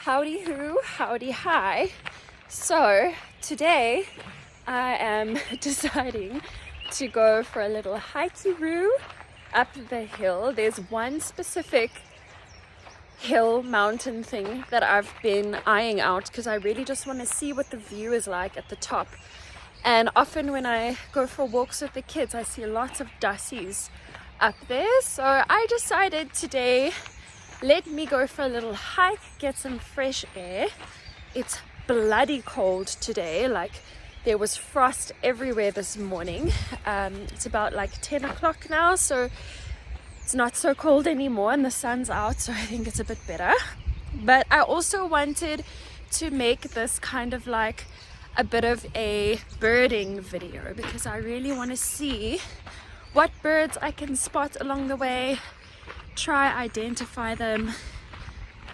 Howdy hoo, howdy hi. So today I am deciding to go for a little hikey-roo up the hill. There's one specific hill mountain thing that I've been eyeing out because I really just want to see what the view is like at the top. And often when I go for walks with the kids, I see lots of dassies up there. So I decided today, let me go for a little hike, get some fresh air. It's bloody cold today, like there was frost everywhere this morning. It's about like 10 o'clock now, so it's not so cold anymore and the sun's out, so I think it's a bit better. But I also wanted to make this kind of like a bit of a birding video because I really want to see what birds I can spot along the way, try identify them,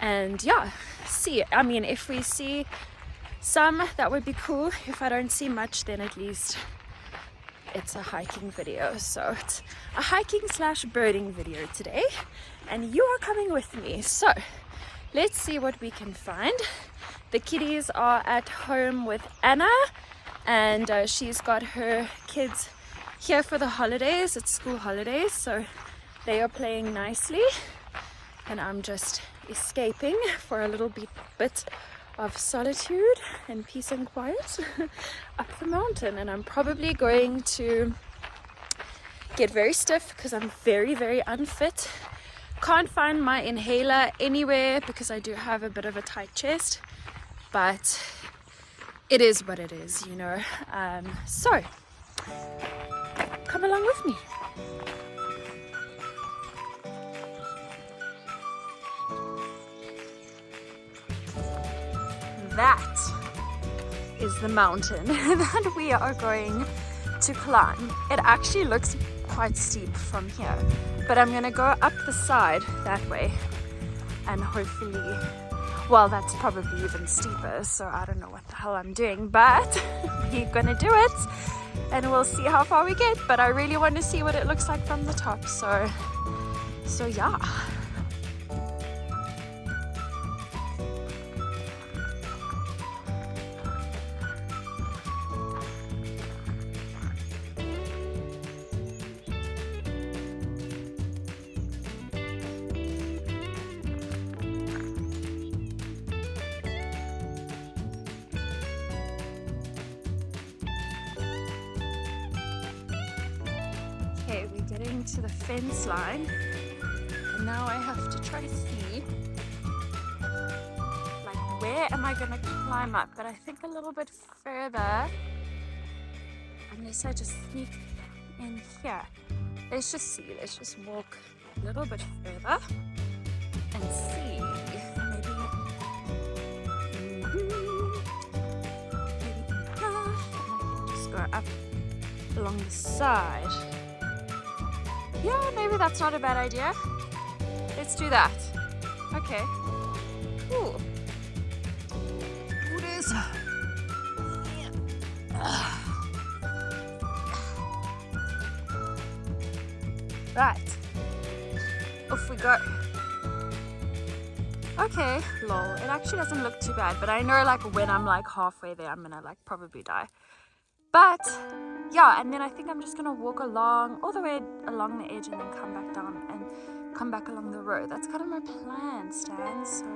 and yeah, see. I mean, if we see some, that would be cool. If I don't see much, then at least it's a hiking video. So it's a hiking slash birding video today, and you are coming with me. So let's see what we can find. The kiddies are at home with Anna, and she's got her kids here for the holidays. It's school holidays, so they are playing nicely, and I'm just escaping for a little bit of solitude and peace and quiet up the mountain. And I'm probably going to get very stiff because I'm very, very unfit. Can't find my inhaler anywhere because I do have a bit of a tight chest, but it is what it is, you know. So come along with me. That is the mountain that we are going to climb. It actually looks quite steep from here, but I'm gonna go up the side that way and hopefully, well, that's probably even steeper, so I don't know what the hell I'm doing, but we're gonna do it and we'll see how far we get. But I really want to see what it looks like from the top, so yeah. Okay, we're getting to the fence line, and now I have to try to see, like, where am I gonna climb up? But I think a little bit further, unless I just sneak in here. Let's just see, let's just walk a little bit further and see, maybe just go up along the side. Yeah, maybe that's not a bad idea. Let's do that. Okay. Ooh. What is? Right. Off we go. Okay, lol. It actually doesn't look too bad, but I know like when I'm like halfway there, I'm gonna like probably die. But yeah, and then I think I'm just gonna walk along all the way along the edge and then come back down and come back along the road. That's kind of my plan, Stan. So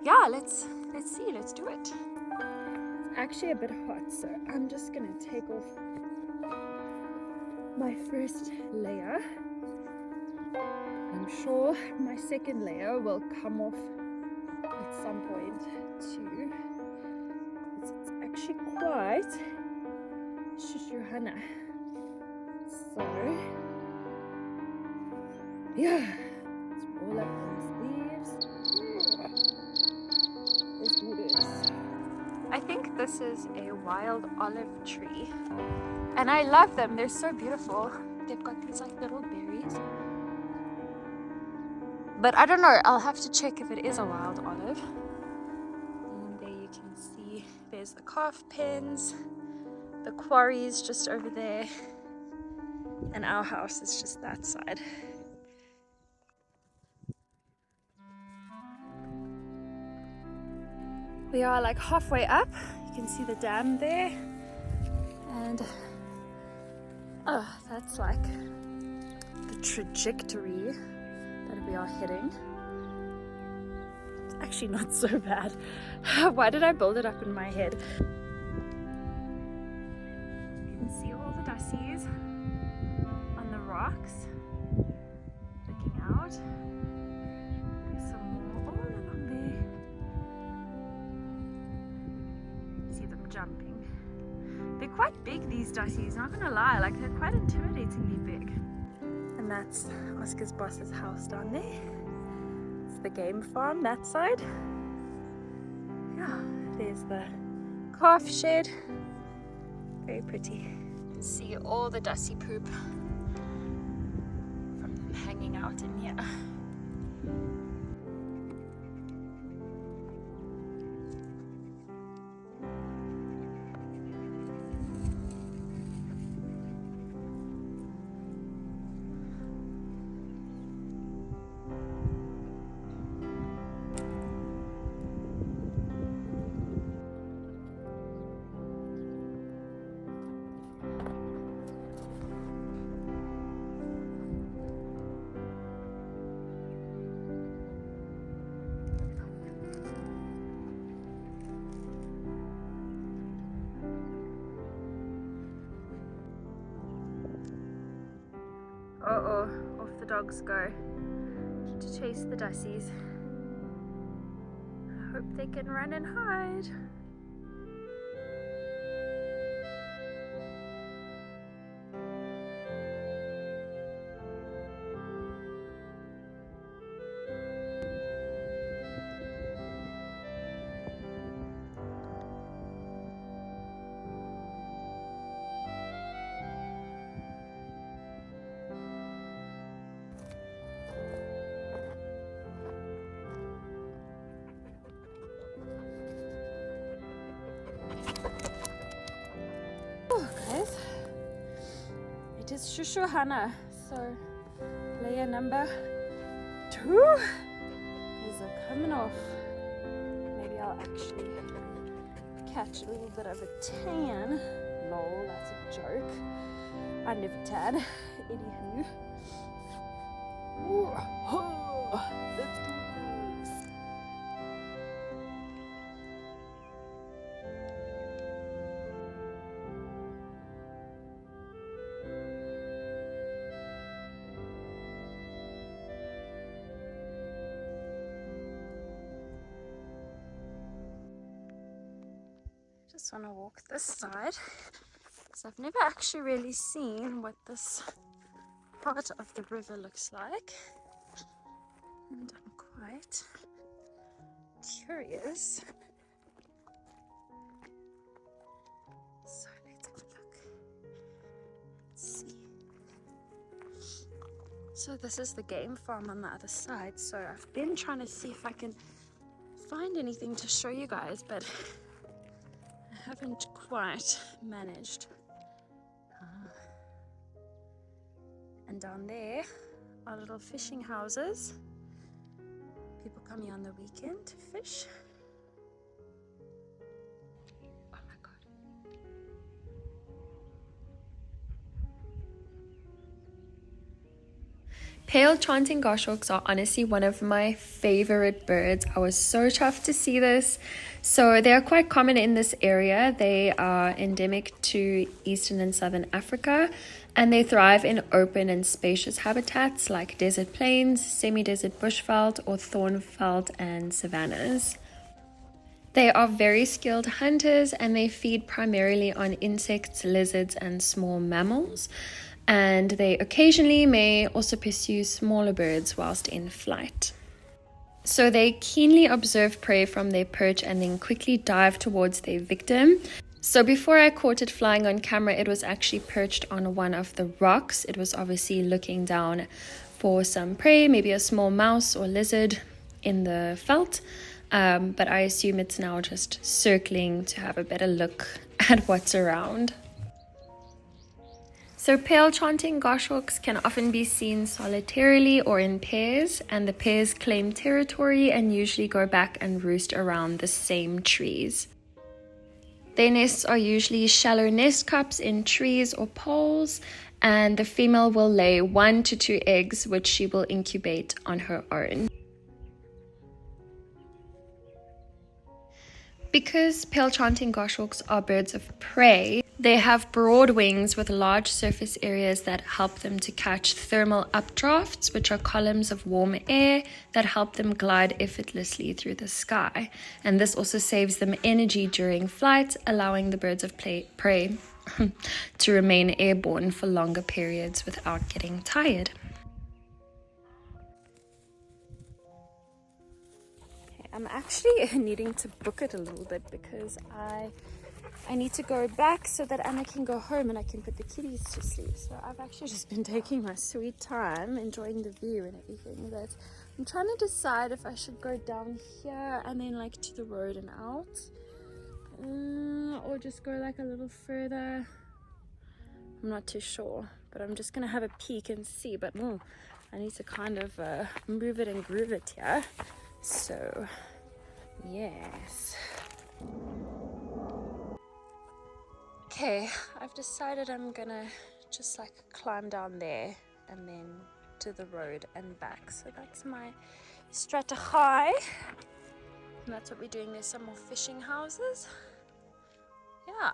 yeah, let's see, let's do it. It's actually a bit hot, so I'm just gonna take off my first layer. I'm sure my second layer will come off at some point too. It's actually quite Shushuhana. So yeah, let's roll up those leaves. Let's do this. I think this is a wild olive tree, and I love them. They're so beautiful. They've got these like little berries, but I don't know, I'll have to check if it is a wild olive. And there you can see there's the calf pens. The quarry is just over there, and our house is just that side. We are like halfway up. You can see the dam there. And oh, that's like the trajectory that we are heading. It's actually not so bad. Why did I build it up in my head? You can see all the dassies on the rocks looking out. There's some more all along there. See them jumping. They're quite big, these dassies, not gonna lie, like they're quite intimidatingly big. And that's Oscar's boss's house down there. It's the game farm, that side. Yeah, there's the calf shed. Very pretty. You can see all the dusty poop from them hanging out in here. Uh-oh, off the dogs go to chase the dassies. I hope they can run and hide. It is Shushuhana, so layer number 2 is coming off. Maybe I'll actually catch a little bit of a tan. Lol, that's a joke. I never tan. Anywho. Let's do this. Just want to walk this side because I've never actually really seen what this part of the river looks like, and I'm quite curious. So let's have a look. Let's see. So this is the game farm on the other side, so I've been trying to see if I can find anything to show you guys, but I haven't quite managed. And down there are little fishing houses. People come here on the weekend to fish. Oh my god. Pale chanting goshawks are honestly one of my favorite birds. I was so chuffed to see this. So they are quite common in this area. They are endemic to Eastern and Southern Africa, and they thrive in open and spacious habitats like desert plains, semi-desert bushveld, or thornveld and savannas. They are very skilled hunters, and they feed primarily on insects, lizards, and small mammals. And they occasionally may also pursue smaller birds whilst in flight. So they keenly observe prey from their perch and then quickly dive towards their victim. So before I caught it flying on camera, it was actually perched on one of the rocks. It was obviously looking down for some prey, maybe a small mouse or lizard in the veld. But I assume it's now just circling to have a better look at what's around. So pale chanting goshawks can often be seen solitarily or in pairs, and the pairs claim territory and usually go back and roost around the same trees. Their nests are usually shallow nest cups in trees or poles, and the female will lay 1 to 2 eggs, which she will incubate on her own. Because pale chanting goshawks are birds of prey, they have broad wings with large surface areas that help them to catch thermal updrafts, which are columns of warm air that help them glide effortlessly through the sky. And this also saves them energy during flight, allowing the birds of prey to remain airborne for longer periods without getting tired. I'm actually needing to book it a little bit because I need to go back so that Anna can go home and I can put the kitties to sleep. So I've actually just been taking my sweet time, enjoying the view and everything. But I'm trying to decide if I should go down here and then like to the road and out, or just go like a little further. I'm not too sure, but I'm just gonna have a peek and see. But I need to kind of move it and groove it here. So yes. Okay, I've decided I'm gonna just like climb down there and then to the road and back. So that's my strategy. And that's what we're doing. There's some more fishing houses. Yeah.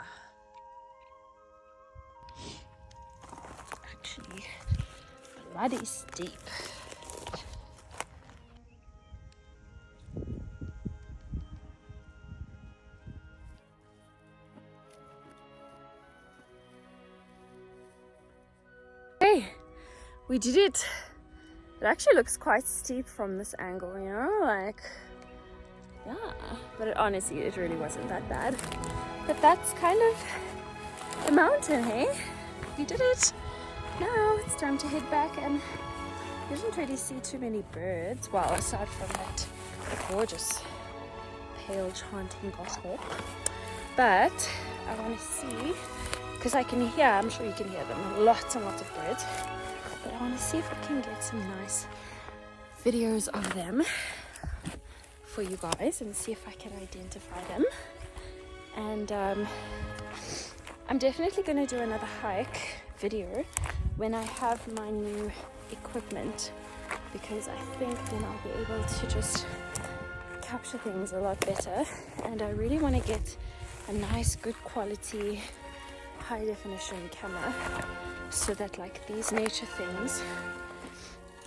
Actually, bloody steep. Hey, we did it. It actually looks quite steep from this angle, you know, like, yeah, but honestly, it really wasn't that bad. But that's kind of the mountain, hey? We did it. Now it's time to head back, and you didn't really see too many birds, well, aside from that gorgeous pale chanting goshawk. But I want to see, because I can hear, I'm sure you can hear them, lots and lots of birds. But I want to see if I can get some nice videos of them for you guys and see if I can identify them. And I'm definitely going to do another hike video when I have my new equipment, because I think then I'll be able to just capture things a lot better. And I really want to get a nice, good quality, high definition camera so that like these nature things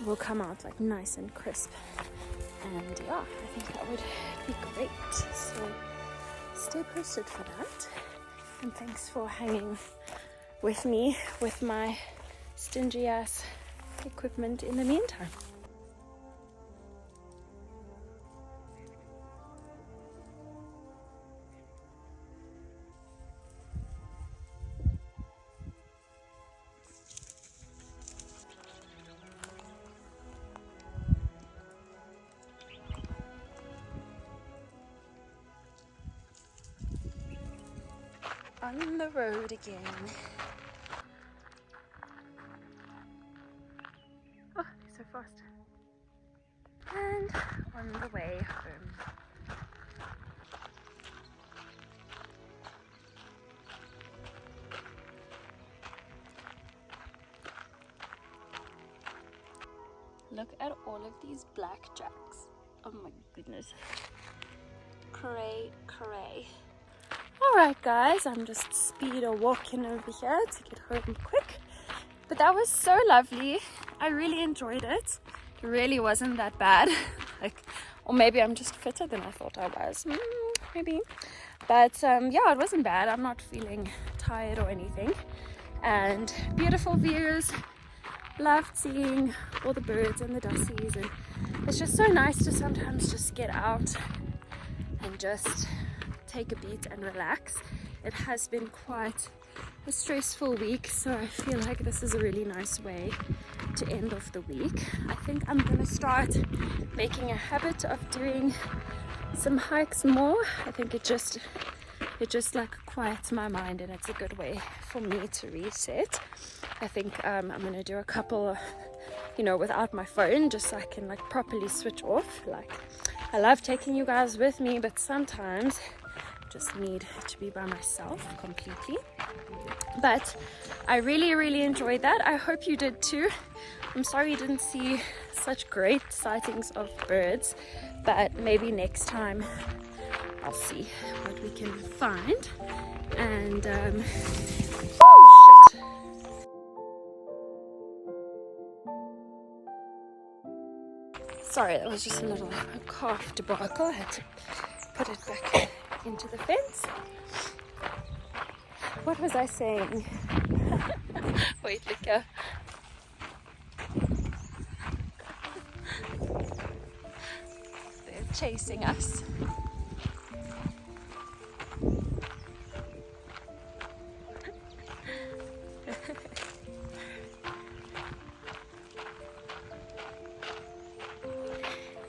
will come out like nice and crisp. And yeah, I think that would be great. So stay posted for that. And thanks for hanging with me with my stingy ass equipment in the meantime. On the road again. Oh, they're so fast. And on the way home. Look at all of these blackjacks. Oh my goodness. Cray, cray. Alright guys, I'm just speeder walking over here to get home quick. But that was so lovely. I really enjoyed it. It really wasn't that bad. Or maybe I'm just fitter than I thought I was. Maybe. But yeah, it wasn't bad. I'm not feeling tired or anything. And beautiful views. Loved seeing all the birds and the dassies. And it's just so nice to sometimes just get out and just take a beat and relax. It has been quite a stressful week, so I feel like this is a really nice way to end off the week. I think I'm gonna start making a habit of doing some hikes more. I think it just like quiets my mind, and it's a good way for me to reset. I think I'm gonna do a couple, you know, without my phone, just so I can like properly switch off. Like, I love taking you guys with me, but sometimes I just need to be by myself completely. But I really enjoyed that. I hope you did too. I'm sorry you didn't see such great sightings of birds, but maybe next time I'll see what we can find. And oh shit. Sorry, that was just a little calf debacle. I had to put it back into the fence. What was I saying? Wait, look here. They're chasing us.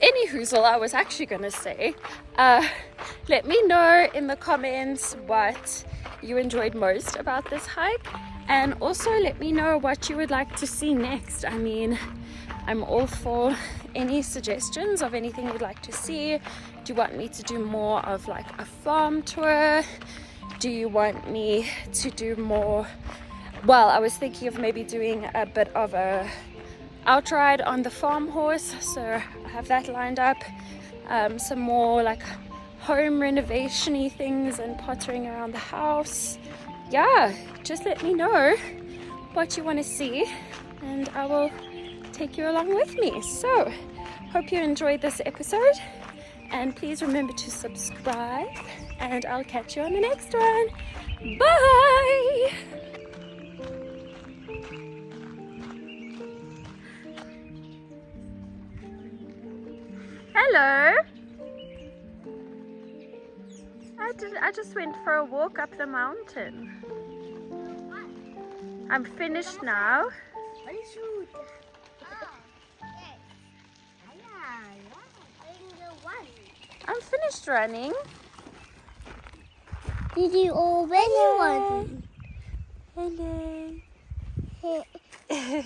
Anywhoozle, I was actually going to say, let me know in the comments what you enjoyed most about this hike, and also let me know what you would like to see next. I mean, I'm all for any suggestions of anything you'd like to see. Do you want me to do more of like a farm tour? Do you want me to do more? Well, I was thinking of maybe doing a bit of a outride on the farm horse, so I have that lined up. Some more like home renovation-y things and pottering around the house. Yeah, just let me know what you want to see and I will take you along with me. So hope you enjoyed this episode, and please remember to subscribe, and I'll catch you on the next one. Bye. Hello. I just went for a walk up the mountain. I'm finished now. I'm finished running. Did you already run? Hello.